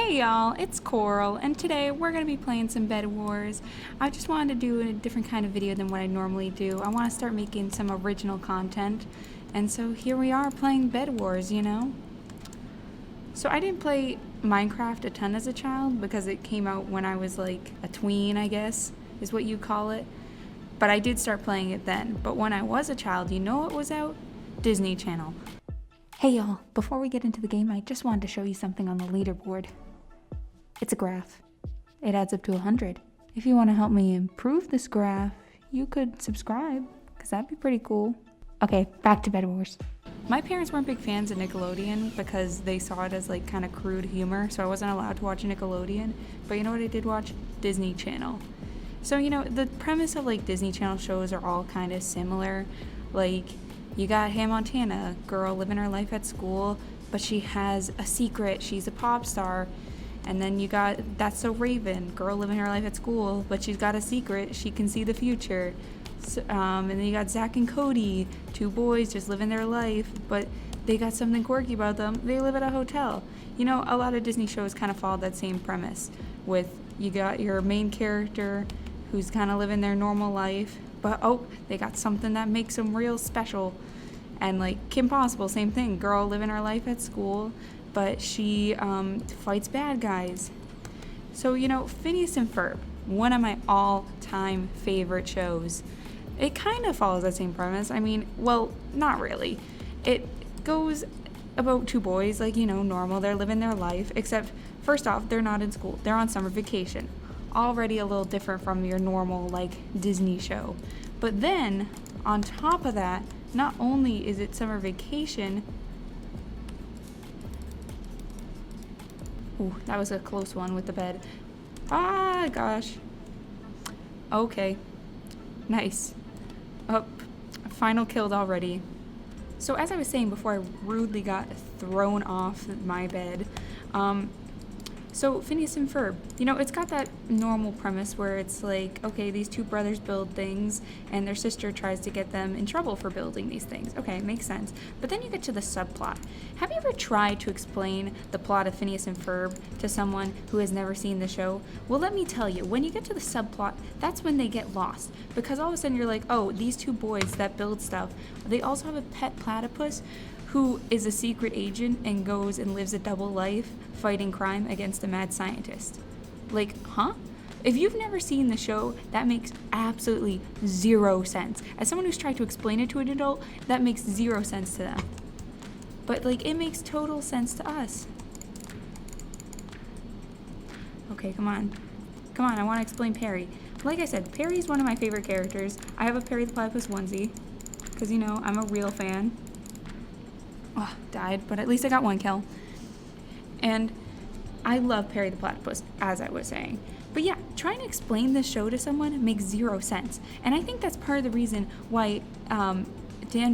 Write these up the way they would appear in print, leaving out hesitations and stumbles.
Hey y'all, it's Coral, and today we're going to be playing some Bedwars. I just wanted to do a different kind of video than what I normally do. I want to start making some original content, and so here we are playing Bedwars, you know? So I didn't play Minecraft a ton as a child because it came out when I was like a tween, I guess, is what you call it. But I did start playing it then. But when I was a child, you know what was out? Disney Channel. Hey y'all, before we get into the game, I just wanted to show you something on the leaderboard. It's a graph. It adds up to 100. If you want to help me improve this graph, you could subscribe, because that'd be pretty cool. Okay, back to Bedwars. My parents weren't big fans of Nickelodeon because they saw it as like kind of crude humor, so I wasn't allowed to watch Nickelodeon. But you know what I did watch? Disney Channel. So, you know, the premise of like Disney Channel shows are all kind of similar. Like, you got Hannah Montana, girl living her life at school, but she has a secret, she's a pop star. And then you got That's So Raven, girl living her life at school, but she's got a secret, she can see the future. So, and then you got Zach and Cody, two boys just living their life, but they got something quirky about them. They live at a hotel. You know, a lot of Disney shows kind of follow that same premise with you got your main character who's kind of living their normal life, but oh, they got something that makes them real special. And like Kim Possible, same thing, girl living her life at school, but she fights bad guys. So, you know, Phineas and Ferb, one of my all-time favorite shows. It kind of follows that same premise. I mean, well, not really. It goes about two boys, like, you know, normal. They're living their life, except, first off, they're not in school. They're on summer vacation. Already a little different from your normal, like, Disney show. But then, on top of that, not only is it summer vacation. Ooh, that was a close one with the bed. Ah, gosh. Okay. Nice. Oh, final killed already. So as I was saying before I rudely got thrown off my bed, so Phineas and Ferb, you know, it's got that normal premise where it's like, okay, these two brothers build things and their sister tries to get them in trouble for building these things. Okay, makes sense. But then you get to the subplot. Have you ever tried to explain the plot of Phineas and Ferb to someone who has never seen the show? Well, let me tell you, when you get to the subplot, that's when they get lost. Because all of a sudden you're like, oh, these two boys that build stuff, they also have a pet platypus who is a secret agent and goes and lives a double life fighting crime against a mad scientist. Like, huh? If you've never seen the show, that makes absolutely zero sense. As someone who's tried to explain it to an adult, that makes zero sense to them. But, like, it makes total sense to us. Okay, come on. Come on, I want to explain Perry. Like I said, Perry's one of my favorite characters. I have a Perry the Platypus onesie, because, you know, I'm a real fan. Oh, died, but at least I got one kill. And I love Perry the Platypus, as I was saying. But yeah, trying to explain this show to someone makes zero sense. And I think that's part of the reason why Dan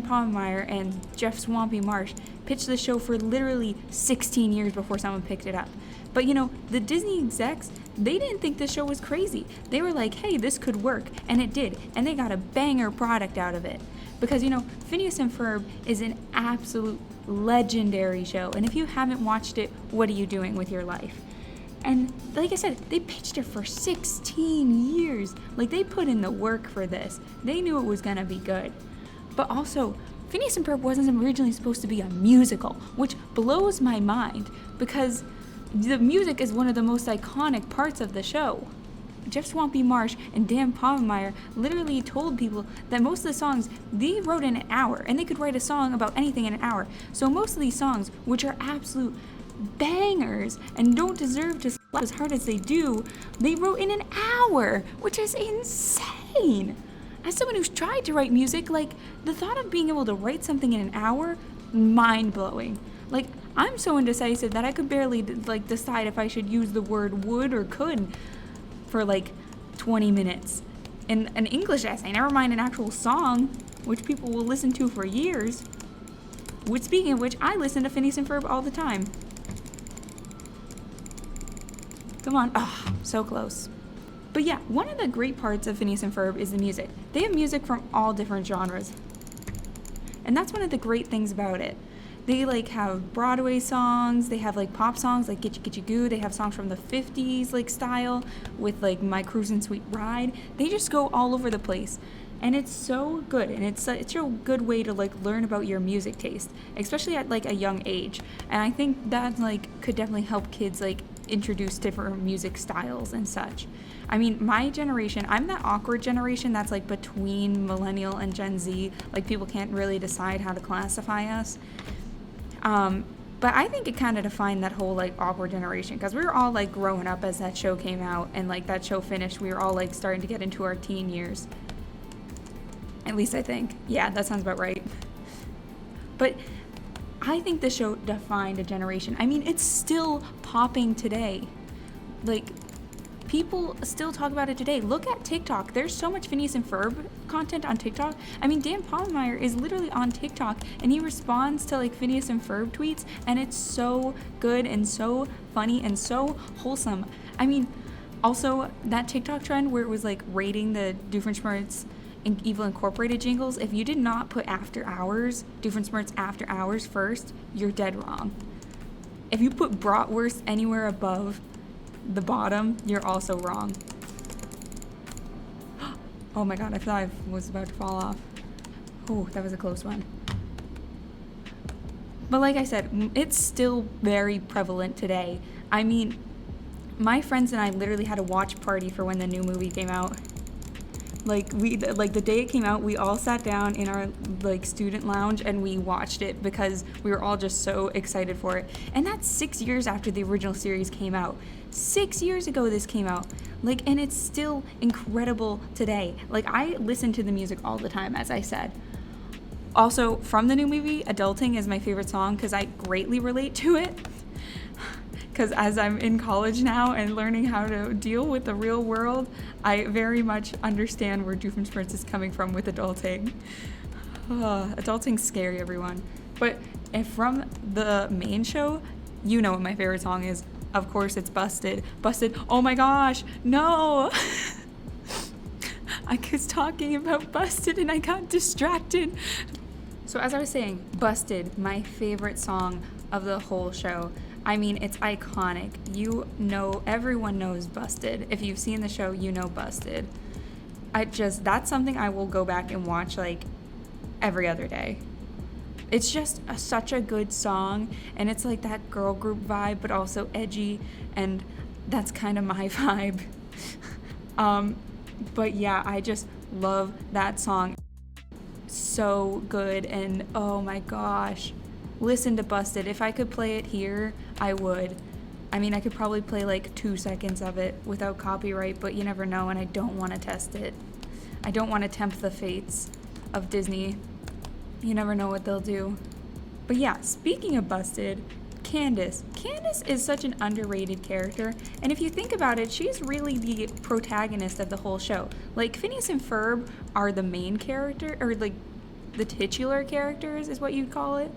Pomemeyer and Jeff Swampy Marsh pitched the show for literally 16 years before someone picked it up. But you know, the Disney execs, they didn't think this show was crazy. They were like, hey, this could work. And it did. And they got a banger product out of it. Because, you know, Phineas and Ferb is an absolute legendary show. And if you haven't watched it, what are you doing with your life? And like I said, they pitched it for 16 years. Like, they put in the work for this. They knew it was going to be good. But also, Phineas and Ferb wasn't originally supposed to be a musical, which blows my mind because the music is one of the most iconic parts of the show. Jeff Swampy Marsh and Dan Pomemeyer literally told people that most of the songs they wrote in an hour, and they could write a song about anything in an hour. So most of these songs, which are absolute bangers and don't deserve to slap as hard as they do, they wrote in an hour, which is insane. As someone who's tried to write music, like, the thought of being able to write something in an hour, mind-blowing. Like, I'm so indecisive that I could barely, like, decide if I should use the word would or could for like 20 minutes in an English essay, never mind an actual song, which people will listen to for years. Which, speaking of which, I listen to Phineas and Ferb all the time. Come on. Ah, so close. But yeah, one of the great parts of Phineas and Ferb is the music. They have music from all different genres. And that's one of the great things about it. They like have Broadway songs, they have like pop songs like Gitchy Goo, they have songs from the 50s like style with like My Cruisin' Sweet Ride. They just go all over the place. And it's so good, and it's a good way to like learn about your music taste, especially at like a young age. And I think that like could definitely help kids like introduce different music styles and such. I mean, my generation, I'm that awkward generation that's like between millennial and Gen Z. Like people can't really decide how to classify us. But I think it kind of defined that whole like awkward generation, because we were all like growing up as that show came out, and like that show finished, we were all like starting to get into our teen years. At least I think. Yeah, that sounds about right. But I think the show defined a generation. I mean, it's still popping today. Like, people still talk about it today. Look at TikTok. There's so much Phineas and Ferb content on TikTok. I mean, Dan Pomemeyer is literally on TikTok, and he responds to like Phineas and Ferb tweets, and it's so good and so funny and so wholesome. I mean, also that TikTok trend where it was like rating the Doofenshmirtz and Evil Incorporated jingles, if you did not put After Hours, Doofenshmirtz After Hours first, you're dead wrong. If you put Bratwurst anywhere above the bottom, you're also wrong. Oh my god, I thought I was about to fall off. Oh, that was a close one. But like I said, it's still very prevalent today. I mean, my friends and I literally had a watch party for when the new movie came out. Like the day it came out, we all sat down in our like student lounge and we watched it because we were all just so excited for it. And that's 6 years after the original series came out. 6 years ago this came out. Like, and it's still incredible today. Like, I listen to the music all the time, as I said. Also, from the new movie, Adulting is my favorite song because I greatly relate to it. Because as I'm in college now and learning how to deal with the real world, I very much understand where Doofenshmirtz is coming from with adulting. Adulting's scary, everyone. But if from the main show, you know what my favorite song is. Of course, it's Busted. Busted. Oh my gosh, no! I was talking about Busted and I got distracted. So as I was saying, Busted, my favorite song of the whole show. I mean, it's iconic. You know, everyone knows Busted. If you've seen the show, you know Busted. That's something I will go back and watch like every other day. It's just such a good song, and it's like that girl group vibe, but also edgy, and that's kind of my vibe. But yeah, I just love that song. So good, and oh my gosh. Listen to Busted. If I could play it here, I would. I mean, I could probably play like 2 seconds of it without copyright, but you never know, and I don't want to test it. I don't want to tempt the fates of Disney. You never know what they'll do. But yeah, speaking of Busted, Candace. Candace is such an underrated character, and if you think about it, she's really the protagonist of the whole show. Like, Phineas and Ferb are the main character, or like the titular characters is what you'd call it.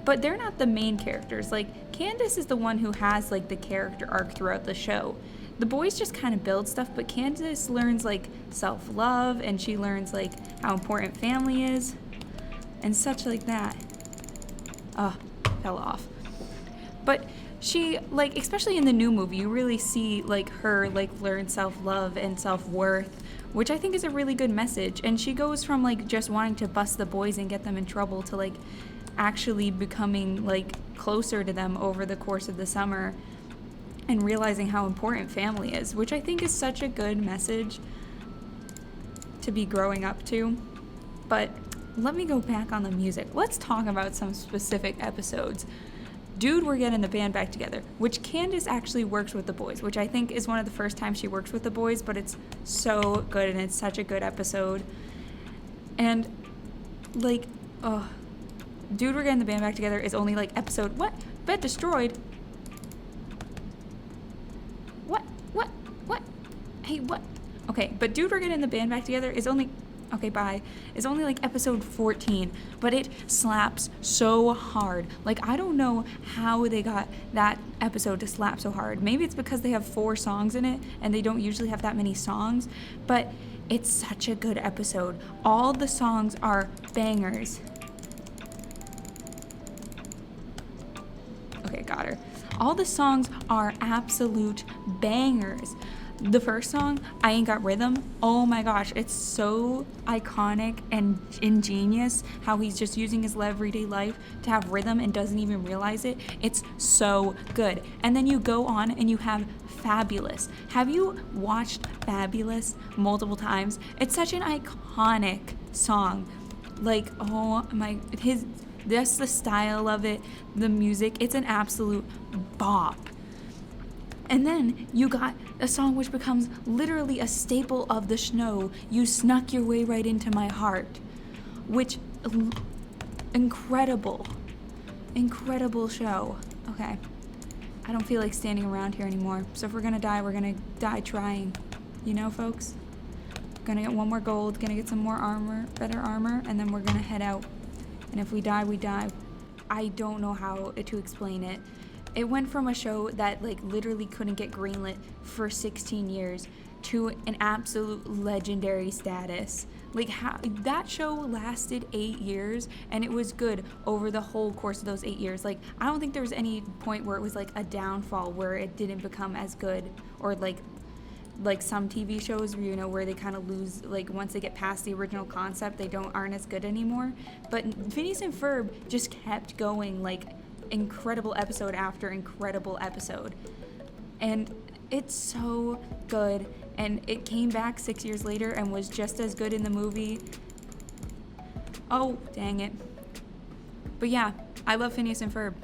But they're not the main characters. Like, Candace is the one who has like the character arc throughout the show. The boys just kind of build stuff, but Candace learns like self-love, and she learns like how important family is and such like that. Fell off. But she, like, especially in the new movie, you really see like her like learn self-love and self-worth, which I think is a really good message. And she goes from like just wanting to bust the boys and get them in trouble to like actually becoming like closer to them over the course of the summer and realizing how important family is, which I think is such a good message to be growing up to. But let me go back on the music. Let's talk about some specific episodes. Dude, We're Getting the Band Back Together, which Candace actually works with the boys, which I think is one of the first times she works with the boys, but it's so good and it's such a good episode. And like, Dude, We're Getting the Band Back Together is only like episode, what? Bed destroyed? What? Hey, what? Okay, but Dude, We're Getting the Band Back Together is only, okay, bye, is only like episode 14, but it slaps so hard. Like, I don't know how they got that episode to slap so hard. Maybe it's because they have 4 songs in it and they don't usually have that many songs, but it's such a good episode. All the songs are bangers. All the songs are absolute bangers. The first song, I Ain't Got Rhythm, oh my gosh, it's so iconic and ingenious how he's just using his everyday life to have rhythm and doesn't even realize it. It's so good. And then you go on and you have Fabulous. Have you watched Fabulous multiple times? It's such an iconic song. Like, oh my, just the style of it, the music, it's an absolute bop. And then you got a song which becomes literally a staple of the show, You Snuck Your Way Right Into My Heart, which, incredible show. Okay, I don't feel like standing around here anymore, so if we're gonna die trying, you know, folks? Gonna get one more gold, gonna get some more armor, better armor, and then we're gonna head out. And if we die, we die. I don't know how to explain it. It went from a show that like literally couldn't get greenlit for 16 years to an absolute legendary status. Like, how that show lasted 8 years and it was good over the whole course of those 8 years. Like, I don't think there was any point where it was like a downfall where it didn't become as good, or like some TV shows where, you know, where they kind of lose, like once they get past the original concept, they aren't as good anymore. But Phineas and Ferb just kept going, like incredible episode after incredible episode, and it's so good. And it came back 6 years later and was just as good in the movie. Oh, dang it. But yeah, I love Phineas and Ferb.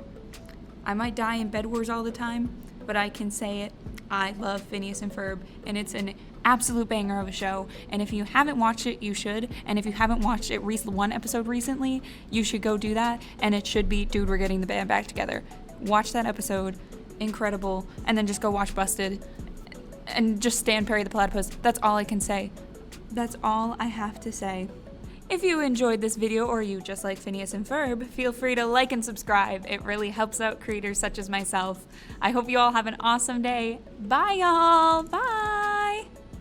I might die in Bedwars all the time, but I can say it. I love Phineas and Ferb, and it's an absolute banger of a show. And if you haven't watched it, you should. And if you haven't watched it one episode recently, you should go do that. And it should be, dude, we're getting the band back together. Watch that episode, incredible. And then just go watch Busted, and just stand Perry the Platypus. That's all I can say. That's all I have to say. If you enjoyed this video, or you just like Phineas and Ferb, feel free to like and subscribe. It really helps out creators such as myself. I hope you all have an awesome day. Bye, y'all. Bye.